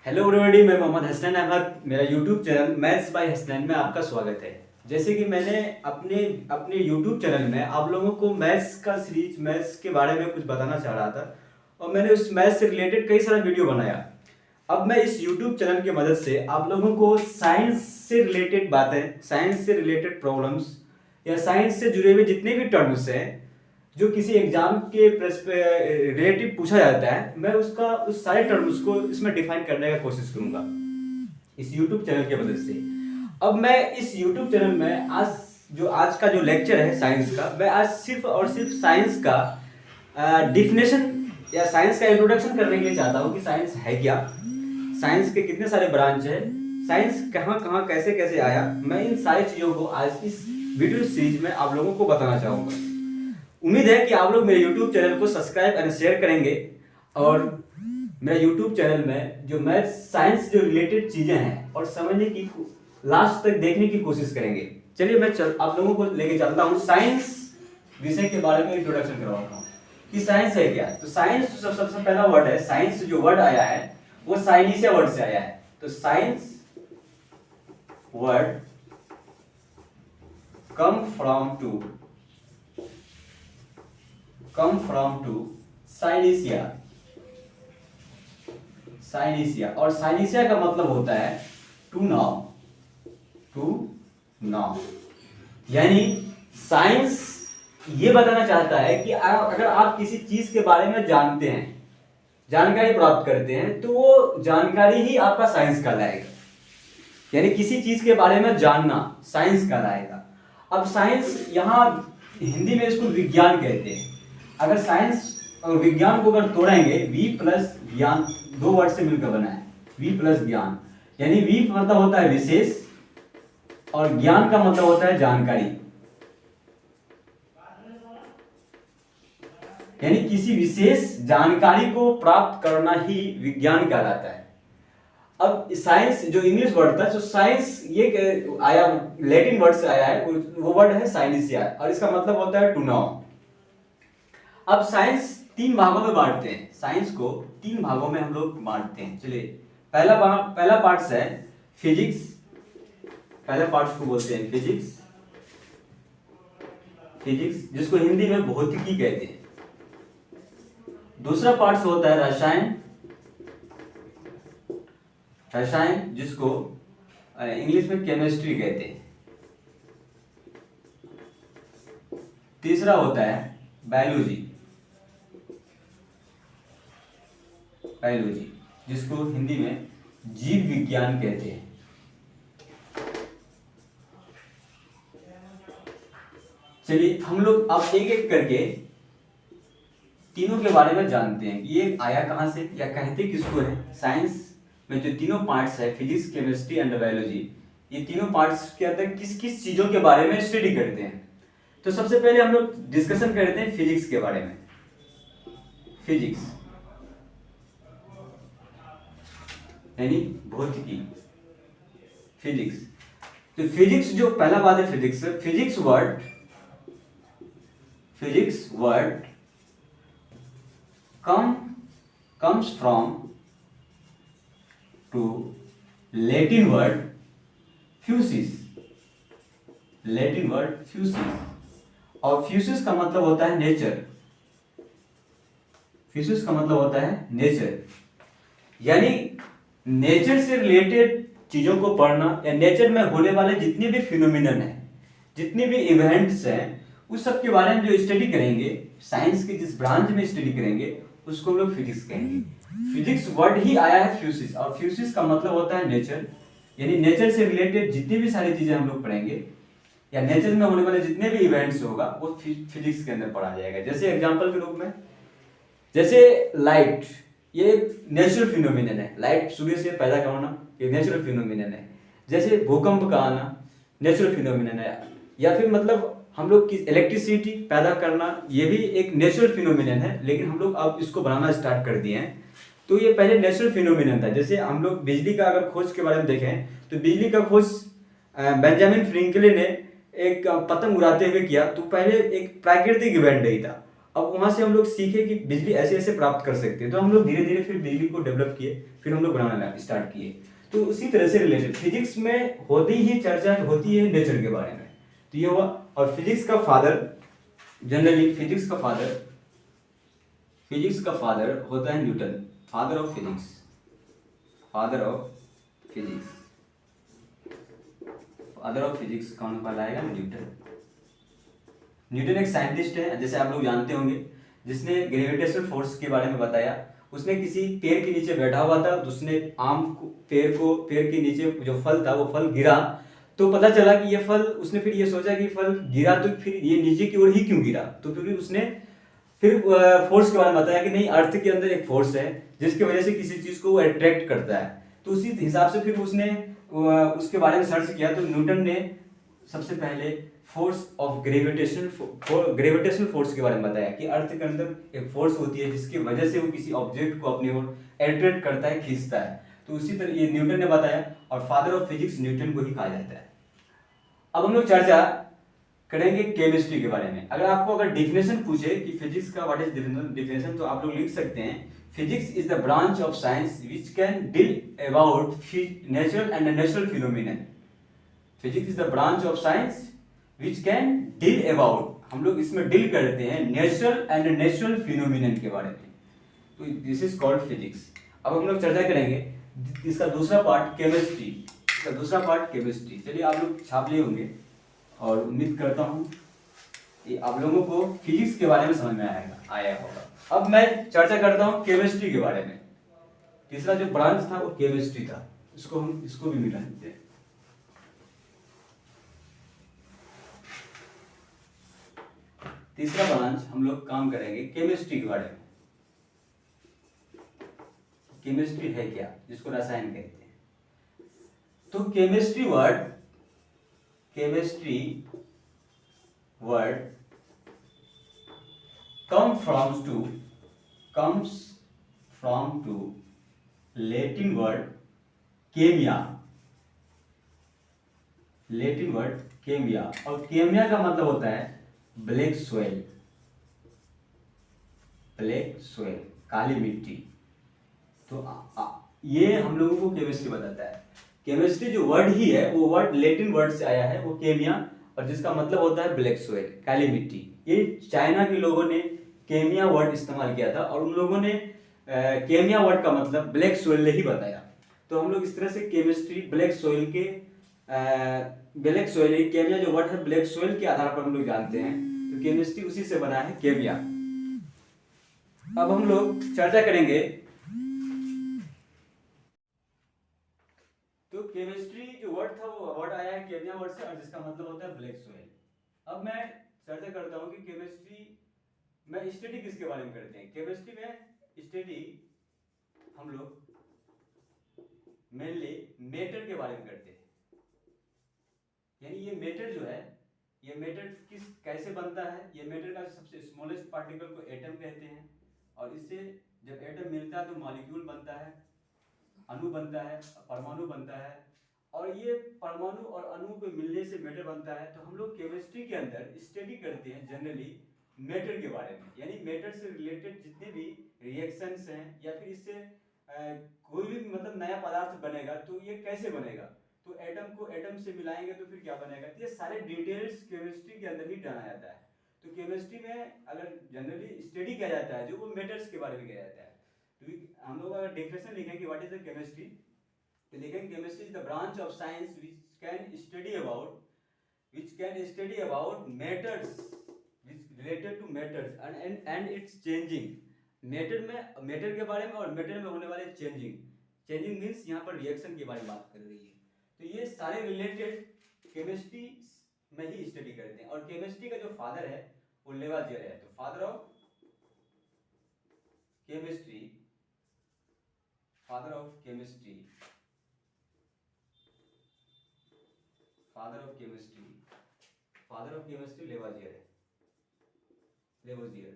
Hello everybody, मैं मोहम्मद हसनैन अहमद। मेरा YouTube channel maths by Hasnain में आपका स्वागत है। जैसे कि मैंने अपने अपने यूट्यूब चैनल में आप लोगों को मैथ्स का सीरीज मैथ्स के बारे में कुछ बताना चाह रहा था और मैंने उस मैथ्स से रिलेटेड कई सारा वीडियो बनाया। अब मैं इस यूट्यूब चैनल की मदद से आप लोगों को साइंस से रिलेटेड बातें, साइंस से रिलेटेड प्रॉब्लम्स या साइंस से जुड़े हुए जितने भी टर्म्स हैं जो किसी एग्जाम के रिलेटिव पूछा जाता है, मैं उसका उस सारे टर्म्स को इसमें डिफाइन करने का कोशिश करूंगा इस YouTube चैनल की मदद से। अब मैं इस YouTube चैनल में आज का जो लेक्चर है साइंस का, मैं आज सिर्फ और सिर्फ साइंस का डिफिनेशन या साइंस का इंट्रोडक्शन करने के लिए चाहता हूँ कि साइंस है क्या, साइंस के कितने सारे ब्रांच है, साइंस कहाँ कहाँ कैसे कैसे आया। मैं इन सारी चीज़ों को आज इस वीडियो सीरीज में आप लोगों को बताना चाहूँगा। उम्मीद है कि आप लोग मेरे YouTube चैनल को सब्सक्राइब एंड शेयर करेंगे और मेरे YouTube चैनल में जो मैथ्स साइंस जो रिलेटेड चीज़ें हैं और समझने की लास्ट तक देखने की कोशिश करेंगे। चलिए मैं आप लोगों को लेके चलता हूँ साइंस विषय के बारे में इंट्रोडक्शन करवाता हूँ कि साइंस है क्या। तो साइंस सबसे पहला वर्ड है, साइंस जो वर्ड आया है वो साइनिसिया वर्ड से आया है। तो science word come from to साइनिसिया और साइनिसिया का मतलब होता है टू नाउ। यानी साइंस ये बताना चाहता है कि अगर आप किसी चीज के बारे में जानते हैं, जानकारी प्राप्त करते हैं, तो वो जानकारी ही आपका साइंस कहलाएगा। यानी किसी चीज के बारे में जानना साइंस कहलाएगा। अब साइंस यहाँ हिंदी में इसको विज्ञान कहते हैं। अगर साइंस और विज्ञान को अगर तोड़ेंगे, वी प्लस ज्ञान दो वर्ड से मिलकर बना है, वी प्लस ज्ञान। यानी वी मतलब होता है विशेष और ज्ञान का मतलब होता है जानकारी। यानी किसी विशेष जानकारी को प्राप्त करना ही विज्ञान कहलाता है। अब साइंस जो इंग्लिश वर्ड था, तो साइंस ये आया लैटिन वर्ड से आया है, वो वर्ड है साइनिसिया और इसका मतलब होता है टू नाउ। अब साइंस तीन भागों में बांटते हैं, साइंस को तीन भागों में हम लोग बांटते हैं। चलिए पहला पार्ट है फिजिक्स। पहले पार्ट को बोलते हैं फिजिक्स जिसको हिंदी में भौतिकी कहते हैं। दूसरा पार्ट होता है रसायन जिसको इंग्लिश में केमिस्ट्री कहते हैं। तीसरा होता है बायोलॉजी जिसको हिंदी में जीव विज्ञान कहते हैं। चलिए हम लोग अब एक एक करके तीनों के बारे में जानते हैं कि ये आया कहां से या कहते किसको है। साइंस में जो तीनों पार्ट्स है, फिजिक्स, केमिस्ट्री एंड बायोलॉजी, ये तीनों पार्ट्स के अंदर किस किस चीजों के बारे में स्टडी करते हैं। तो सबसे पहले हम लोग डिस्कशन करते हैं फिजिक्स के बारे में। फिजिक्स यानी भौतिकी, फिजिक्स। तो फिजिक्स जो पहला बात है physics word comes from to Latin word fusis और फ्यूसिस का मतलब होता है नेचर। यानी नेचर से रिलेटेड चीजों को पढ़ना या नेचर में होने वाले जितने भी फिनोमिनन है, जितने भी इवेंट्स हैं, उस सब के बारे में जो स्टडी करेंगे, साइंस के जिस ब्रांच में स्टडी करेंगे उसको हम लोग फिजिक्स कहेंगे। फिजिक्स वर्ड ही आया है फ्यूसिस और फ्यूसिस का मतलब होता है नेचर। यानी नेचर से रिलेटेड जितनी भी सारी चीजें हम लोग पढ़ेंगे या नेचर में होने वाले जितने भी इवेंट्स होगा वो फिजिक्स के अंदर पढ़ा जाएगा। जैसे एग्जांपल के रूप में, जैसे लाइट, ये नेचुरल फिनोमिनन है। लाइट सूर्य से पैदा होना ये नेचुरल फिनोमिनन है। जैसे भूकंप का आना नेचुरल फिनोमिनन है, या फिर मतलब हम लोग की इलेक्ट्रिसिटी पैदा करना ये भी एक नेचुरल फिनोमिनन है, लेकिन हम लोग अब इसको बनाना स्टार्ट कर दिए हैं। तो ये पहले नेचुरल फिनोमिनन था। जैसे हम लोग बिजली का अगर खोज के बारे में देखें तो बिजली का खोज बेंजामिन फ्रैंकलिन ने एक पतंग उड़ाते हुए किया, तो पहले एक प्राकृतिक इवेंट नहीं था। अब वहां से हम लोग सीखे कि बिजली ऐसे ऐसे प्राप्त कर सकते हैं, तो हम लोग धीरे धीरे फिर बिजली को डेवलप किए, फिर हम लोग बनाना स्टार्ट किए। तो उसी तरह से रिलेटेड फिजिक्स में होती ही चर्चा होती है नेचर के बारे में, तो ये हुआ। और फिजिक्स का फादर, जनरली फिजिक्स का फादर होता है Newton, father of physics, father of physics, father of physics कौन कहलाएगा? न्यूटन। न्यूटन एक साइंटिस्ट है, जैसे आप लोग जानते होंगे, जिसने ग्रेविटेशनल फोर्स के बारे में बताया। उसने किसी पेड़ के नीचे बैठा हुआ था, तो उसने पेड़ के नीचे जो फल था वो फल गिरा, तो पता चला कि ये फल, उसने फिर ये सोचा कि फल गिरा तो फिर ये नीचे की ओर ही क्यों गिरा, तो फिर उसने फोर्स के बारे में बताया कि नहीं, अर्थ के अंदर एक फोर्स है जिसकी वजह से किसी चीज को वो अट्रैक्ट करता है। तो उसी हिसाब से फिर उसने उसके बारे में सर्च किया, तो न्यूटन ने सबसे पहले फोर्स ऑफ ग्रेविटेशनल फोर्स के बारे में बताया कि अर्थ के अंदर एक फोर्स होती है जिसकी वजह से वो किसी ऑब्जेक्ट को अपनी ओर अट्रैक्ट करता है, खींचता है। तो उसी तरह ये न्यूटन ने बताया, और फादर ऑफ फिजिक्स न्यूटन को ही कहा जाता है। अब हम लोग चर्चा करेंगे केमिस्ट्री के बारे में। अगर आपको डेफिनेशन पूछे कि फिजिक्स का व्हाट इज डेफिनेशन, तो आप लोग लिख सकते हैं, physics is the branch of science which can deal about natural and natural phenomena. Physics is the branch of science which can deal about, हम लोग इसमें डील करते हैं नेचुरल एंड नेचुरल फिनोमिनन के बारे में, तो दिस इज कॉल्ड फिजिक्स। अब हम लोग चर्चा करेंगे इसका दूसरा पार्ट केमिस्ट्री, इसका दूसरा पार्ट केमिस्ट्री। चलिए आप लोग छाप लिए होंगे, और उम्मीद करता हूँ कि आप लोगों को फिजिक्स के बारे में समझ में आया होगा। अब मैं चर्चा करता हूँ केमिस्ट्री के बारे में। तीसरा जो ब्रांच था वो केमिस्ट्री था, इसको भी मिला देते हैं। तीसरा ब्रांच हम लोग काम करेंगे केमिस्ट्री के बारे में। केमिस्ट्री है क्या, जिसको रसायन कहते हैं। तो chemistry word comes from to Latin word केमिया, और केमिया का मतलब होता है ब्लैक सोइल, काली मिट्टी। तो ये हम लोगों को केमिस्ट्री बताता है। केमिस्ट्री जो वर्ड ही है वो वर्ड लेटिन वर्ड से आया है, वो केमिया, और जिसका मतलब होता है ब्लैक सोइल, काली मिट्टी। ये चाइना के लोगों ने केमिया वर्ड इस्तेमाल किया था, और उन लोगों ने केमिया वर्ड का मतलब ब्लैक सोइल ही बताया। तो हम लोग इस तरह से केमिस्ट्री केमिया जो वर्ड है ब्लैक सोइल के आधार पर हम लोग जानते हैं, तो केमिस्ट्री उसी से बना है, केमिया। अब हम लोग चर्चा करेंगे, तो केमिस्ट्री जो वर्ड था वो वर्ड आया है केमिया वर्ड से, और जिसका मतलब होता है ब्लैक सोइल। अब मैं चर्चा करता हूं कि केमिस्ट्री में स्टडी किसके बारे में करते हैं। केमिस्ट्री में स्टडी हम लोग मेनली मैटर के बारे में करते हैं, यानी ये मैटर जो है, ये मैटर कैसे बनता है। ये मैटर का सबसे स्मॉलेस्ट पार्टिकल को एटम कहते हैं, और इससे जब एटम मिलता है तो मॉलिक्यूल बनता है, अणु बनता है, परमाणु बनता है, और ये परमाणु और अणु के मिलने से मैटर बनता है। तो हम लोग केमिस्ट्री के अंदर स्टडी करते हैं जनरली मैटर के बारे में, यानी मैटर से रिलेटेड जितने भी रिएक्शंस हैं, या फिर इससे कोई भी मतलब नया पदार्थ बनेगा तो ये कैसे बनेगा, तो एटम को एटम से मिलाएंगे तो फिर क्या बनेगा, तो ये सारे डिटेल्स केमिस्ट्री के अंदर ही जाना जाता है। तो केमिस्ट्री में अगर जनरली स्टडी किया जाता है जो वो मैटर्स के बारे में किया जाता है। तो हम लोग अगर डेफिनेशन लिखें कि व्हाट इज द केमिस्ट्री, तो लिखेंगे chemistry is the branch of science which can study about matters which related to matters and its changing। Matter के बारे में और मैटर में होने वाले चेंजिंग मींस यहाँ पर रिएक्शन के बारे में बात कर रही है। तो ये सारे रिलेटेड केमिस्ट्री में ही स्टडी करते हैं। और केमिस्ट्री का जो फादर है वो लेवाजियर है। तो फादर ऑफ केमिस्ट्री लेवाजियर है, लेवोजियर।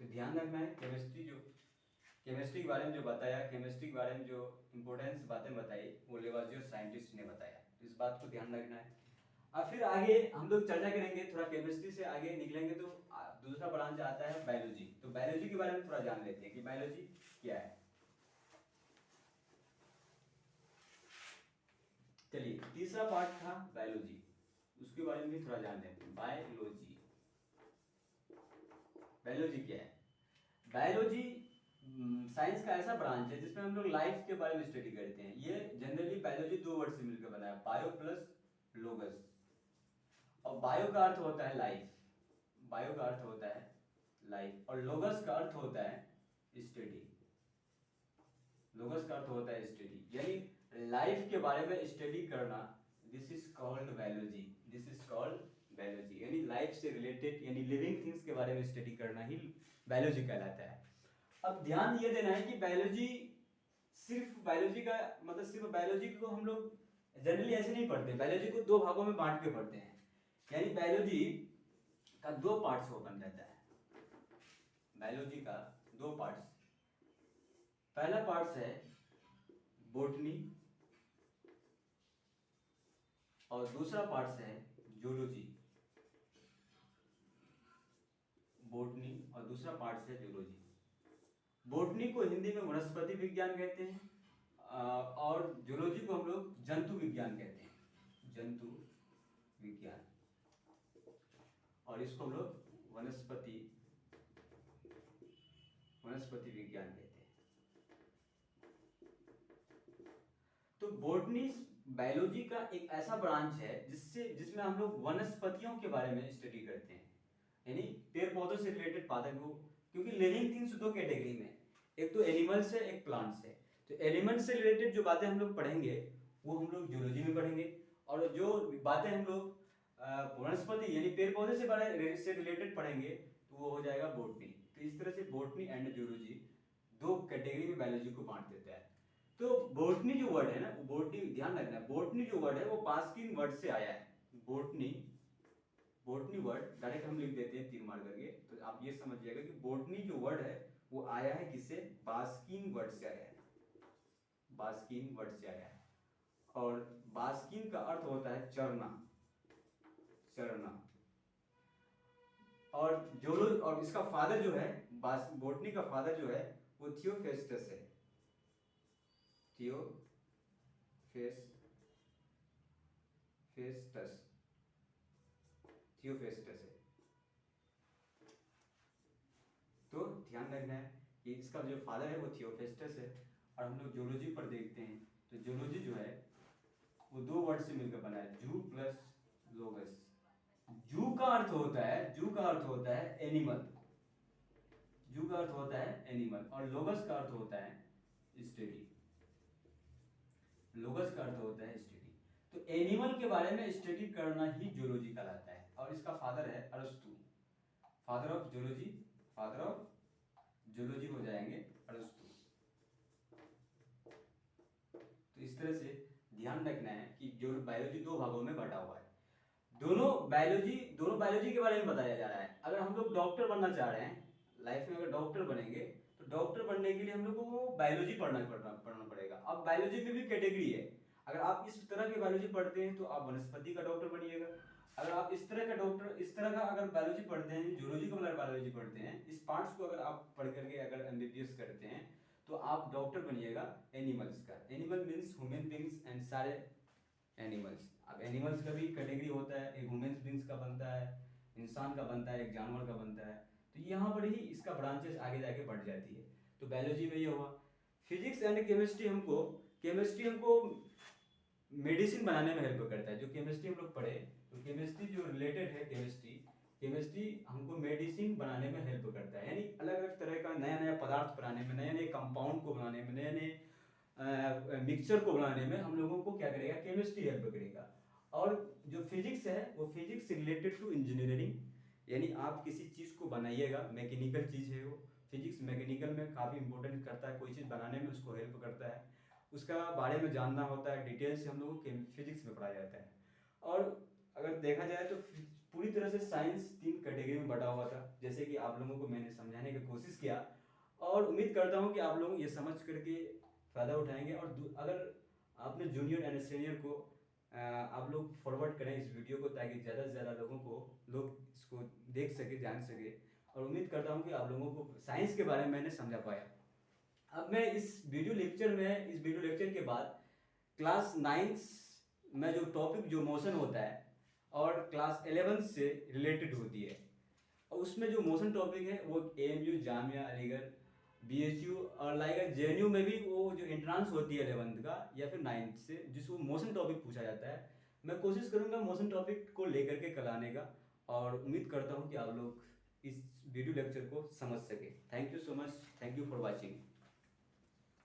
तो ध्यान रखना है, केमिस्ट्री के बारे में जो बताया, केमिस्ट्री के बारे में जो इंपॉर्टेंस बातें बताई वो लेवोजियर साइंटिस्ट ने बताया, तो इस बात को ध्यान रखना है। और फिर आगे हम लोग चर्चा करेंगे, थोड़ा केमिस्ट्री से आगे निकलेंगे तो दूसरा ब्रांच आता है बायोलॉजी। तो बायोलॉजी के बारे में थोड़ा जान लेते हैं कि बायोलॉजी क्या है। चलिए, तीसरा पार्ट था बायोलॉजी, उसके बारे में भी थोड़ा जान लेते हैं। बायोलॉजी, बायोलॉजी क्या है? बायोलॉजी साइंस का ऐसा ब्रांच है जिसमें हम लोग लाइफ के बारे में स्टडी करते हैं। ये जनरली बायोलॉजी दो वर्ड से मिलकर बना है, बायो प्लस लोगस। और बायो का अर्थ होता है लाइफ, बायो का अर्थ होता है लाइफ, और लोगस का अर्थ होता है स्टडी। लोगस का अर्थ होता है स्टडी, यानी लाइफ के बारे में स्टडी करना। This is called biology, this is called biology, यानी लाइफ से रिलेटेड यानी लिविंग थिंग्स के बारे में स्टडी करना ही बायोलॉजी कहलाता है। अब ध्यान ये देना है कि बायोलॉजी सिर्फ बायोलॉजी का मतलब सिर्फ बायोलॉजी को हम लोग जनरली ऐसे नहीं पढ़ते, बायोलॉजी को दो भागों में बांट के पढ़ते हैं। यानी बायोलॉजी का दो पार्ट्स को बन जाता है, बायोलॉजी का दो पार्ट्स। पहला पार्ट्स है बॉटनी और दूसरा पार्ट्स है जूलॉजी। बॉटनी और दूसरा पार्ट्स है जूलॉजी। बॉटनी को हिंदी में वनस्पति विज्ञान कहते हैं और जूलॉजी को हम लोग जंतु विज्ञान कहते हैं, जंतु विज्ञान, और इसको हम लोग वनस्पति विज्ञान कहते हैं। तो बॉटनी बायोलॉजी का एक ऐसा ब्रांच है जिसमें हम लोग वनस्पतियों के बारे में स्टडी करते हैं, यानी पेड़ पौधों से रिलेटेड पादप को, क्योंकि लिविंग थिंग्स दो कैटेगरी में, एक तो एनिमल्स है, एक प्लांट्स है। तो एनिमल्स से रिलेटेड जो बातें हम लोग पढ़ेंगे वो हम लोग जूलॉजी में पढ़ेंगे, और जो बातें हम लोग वनस्पति यानी पेड़ पौधे से रिलेटेड पढ़ेंगे तो वो हो जाएगा बॉटनी। तो इस तरह से बॉटनी एंड जूलॉजी दो कैटेगरी में बायोलॉजी को बांट देता है। तो बॉटनी जो वर्ड है ना, बॉटनी ध्यान रखना है, बॉटनी जो वर्ड है वो बास्किन वर्ड से आया है। बॉटनी वर्ड डायरेक्ट हम लिख देते हैं 3 मार्क करके, तो आप ये समझिएगा कि बॉटनी जो वर्ड है वो आया है किससे? बास्किन वर्ड से आया है, बास्किन वर्ड से आया है। और बास्किन का अर्थ होता है चरना, और इसका फादर जो है, बॉटनी का फादर जो है वो थियोफेस्टस है, थियोफेस्टस है। तो ध्यान रखना है कि इसका जो फादर है वो थियोफेस्टस है। और हम लोग जूलॉजी पर देखते हैं तो जूलॉजी जो है वो दो वर्ड से मिलकर बना है, जू प्लस लोगस। जू का अर्थ होता है एनिमल, जू का अर्थ होता है एनिमल, और लोगस का अर्थ होता है स्टडी, लोगस का अर्थ होता है स्टडी। तो एनिमल के बारे में स्टडी करना ही जूलॉजी कहलाता है। और इसका फादर है अरस्तु, फादर ऑफ जूलॉजी हो जाएंगे अरस्तु। तो इस तरह से ध्यान रखना है कि जो बायोलॉजी दो भागों में बटा हुआ है, दोनों बायोलॉजी के बारे में बताया जा रहा है। अगर हम लोग डॉक्टर बनना चाह रहे हैं, लाइफ में अगर डॉक्टर बनेंगे तो डॉक्टर बनने के लिए हम लोग को बायोलॉजी पढ़ना पड़ेगा। अब बायोलॉजी में भी कैटेगरी है, अगर आप इस तरह की बायोलॉजी पढ़ते हैं तो आप वनस्पति का डॉक्टर बनिएगा। अगर आप इस तरह का अगर बायोलॉजी पढ़ते हैं, जूलॉजी का बायोलॉजी पढ़ते हैं, इस पार्ट्स को अगर आप पढ़ करके अगर एमबीबीएस करते हैं तो आप डॉक्टर बनिएगा एनिमल्स का। Animal means human beings and सारे एनिमल्स। अब एनिमल्स का भी कैटेगरी होता है, एक ह्यूमन बींग्स का बनता है, इंसान का बनता है, एक जानवर का बनता है। तो यहाँ पर ही इसका ब्रांचेस आगे जाके बढ़ जाती है। तो बायोलॉजी में ये हुआ। फिजिक्स एंड केमिस्ट्री हमको मेडिसिन बनाने में हेल्प करता है। जो केमिस्ट्री हम लोग पढ़े तो केमिस्ट्री जो रिलेटेड है, केमिस्ट्री हमको मेडिसिन बनाने में हेल्प करता है, यानी अलग अलग तरह का नया पदार्थ बनाने में, नए कंपाउंड को बनाने में, नए मिक्सचर को बनाने में हम लोगों को क्या करेगा? केमिस्ट्री हेल्प करेगा। और जो फिजिक्स है वो फिजिक्स रिलेटेड टू इंजीनियरिंग, यानी आप किसी चीज़ को बनाइएगा, मैकेनिकल चीज़ है वो, फिजिक्स मैकेनिकल में काफ़ी इंपॉर्टेंट करता है, कोई चीज़ बनाने में उसको हेल्प करता है, उसका बारे में जानना होता है, डिटेल से हम लोगों को फिजिक्स में पढ़ाया जाता है। और अगर देखा जाए तो पूरी तरह से साइंस 3 कैटेगरी में बटा हुआ था, जैसे कि आप लोगों को मैंने समझाने की कोशिश किया, और उम्मीद करता हूँ कि आप लोग ये समझ करके फ़ायदा उठाएंगे। और अगर आपने जूनियर एंड सीनियर को आप लोग फॉरवर्ड करें इस वीडियो को, ताकि ज़्यादा से ज़्यादा लोग इसको देख सके, जान सके। और उम्मीद करता हूँ कि आप लोगों को साइंस के बारे में मैंने समझा पाया। अब मैं इस वीडियो लेक्चर के बाद क्लास 9 में जो टॉपिक जो मोशन होता है और क्लास 11 से रिलेटेड होती है, और उसमें जो मोशन टॉपिक है वो AMU जामिया अलीगढ़, BHU और लाइक JNU में भी वो जो एंट्रांस होती है 11th का या फिर 9th से, जिसको मोशन टॉपिक पूछा जाता है, मैं कोशिश करूंगा मोशन टॉपिक को लेकर के कल आने का। और उम्मीद करता हूं कि आप लोग इस वीडियो लेक्चर को समझ सके। Thank you so much, thank you for watching.